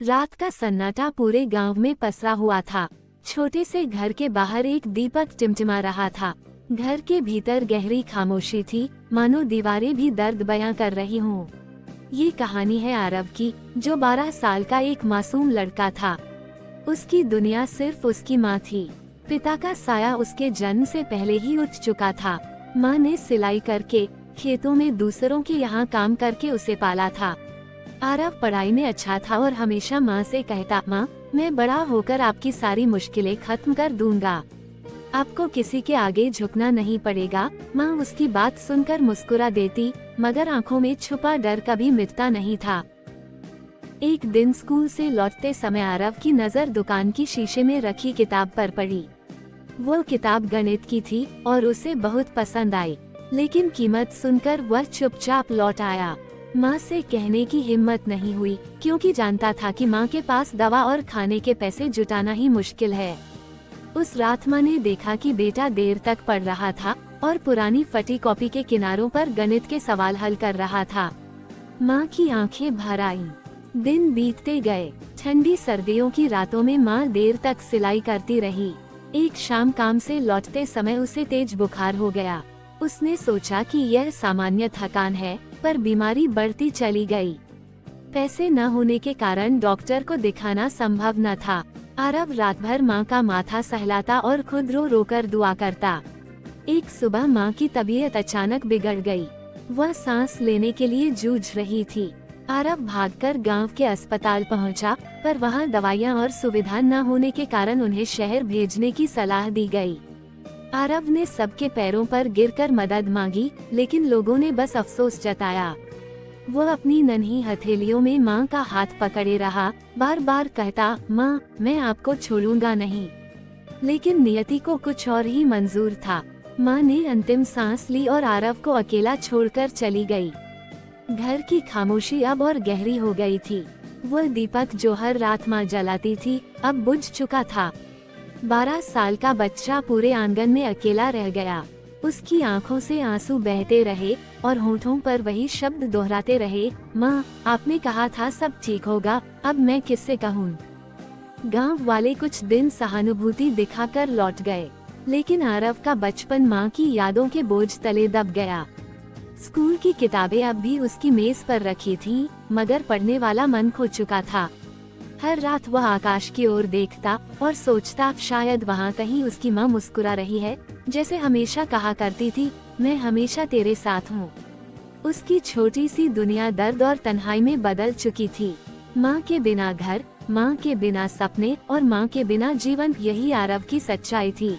रात का सन्नाटा पूरे गांव में पसरा हुआ था। छोटे से घर के बाहर एक दीपक टिमटिमा रहा था। घर के भीतर गहरी खामोशी थी, मानो दीवारें भी दर्द बयां कर रही हों। ये कहानी है आरव की, जो 12 साल का एक मासूम लड़का था। उसकी दुनिया सिर्फ उसकी माँ थी। पिता का साया उसके जन्म से पहले ही उठ चुका था। माँ ने सिलाई करके, खेतों में दूसरों के यहाँ काम करके उसे पाला था। आरव पढ़ाई में अच्छा था और हमेशा माँ से कहता, माँ, मैं बड़ा होकर आपकी सारी मुश्किलें खत्म कर दूंगा। आपको किसी के आगे झुकना नहीं पड़ेगा। माँ उसकी बात सुनकर मुस्कुरा देती, मगर आंखों में छुपा डर कभी मिटता नहीं था। एक दिन स्कूल से लौटते समय आरव की नजर दुकान की शीशे में रखी किताब पर पड़ी। वो किताब गणित की थी और उसे बहुत पसंद आई, लेकिन कीमत सुनकर वह चुपचाप लौट आया। माँ से कहने की हिम्मत नहीं हुई, क्योंकि जानता था कि माँ के पास दवा और खाने के पैसे जुटाना ही मुश्किल है। उस रात माँ ने देखा कि बेटा देर तक पढ़ रहा था और पुरानी फटी कॉपी के किनारों पर गणित के सवाल हल कर रहा था। माँ की आंखें भर आईं। दिन बीतते गए। ठंडी सर्दियों की रातों में माँ देर तक सिलाई करती रही। एक शाम काम से लौटते समय उसे तेज बुखार हो गया। उसने सोचा कि यह सामान्य थकान है, पर बीमारी बढ़ती चली गई। पैसे न होने के कारण डॉक्टर को दिखाना संभव न था। आरव रात भर माँ का माथा सहलाता और खुद रो रो कर दुआ करता। एक सुबह माँ की तबीयत अचानक बिगड़ गई। वह सांस लेने के लिए जूझ रही थी। आरव भागकर गांव के अस्पताल पहुंचा, पर वहां दवाइयां और सुविधा न होने के कारण उन्हें शहर भेजने की सलाह दी गई। आरव ने सबके पैरों पर गिरकर मदद मांगी, लेकिन लोगों ने बस अफसोस जताया। वो अपनी नन्ही हथेलियों में माँ का हाथ पकड़े रहा, बार बार कहता, माँ, मैं आपको छोड़ूंगा नहीं। लेकिन नियति को कुछ और ही मंजूर था। माँ ने अंतिम सांस ली और आरव को अकेला छोड़कर चली गई। घर की खामोशी अब और गहरी हो गई थी। वह दीपक जो हर रात माँ जलाती थी, अब बुझ चुका था। 12 साल का बच्चा पूरे आंगन में अकेला रह गया। उसकी आंखों से आंसू बहते रहे और होठों पर वही शब्द दोहराते रहे, माँ, आपने कहा था सब ठीक होगा, अब मैं किससे कहूँ। गांव वाले कुछ दिन सहानुभूति दिखाकर लौट गए, लेकिन आरव का बचपन माँ की यादों के बोझ तले दब गया। स्कूल की किताबें अब भी उसकी मेज पर रखी थीं, मगर पढ़ने वाला मन खो चुका था। हर रात वह आकाश की ओर देखता और सोचता, शायद वहाँ कहीं उसकी माँ मुस्कुरा रही है, जैसे हमेशा कहा करती थी, मैं हमेशा तेरे साथ हूँ। उसकी छोटी सी दुनिया दर्द और तन्हाई में बदल चुकी थी। माँ के बिना घर, माँ के बिना सपने और माँ के बिना जीवन, यही आरव की सच्चाई थी।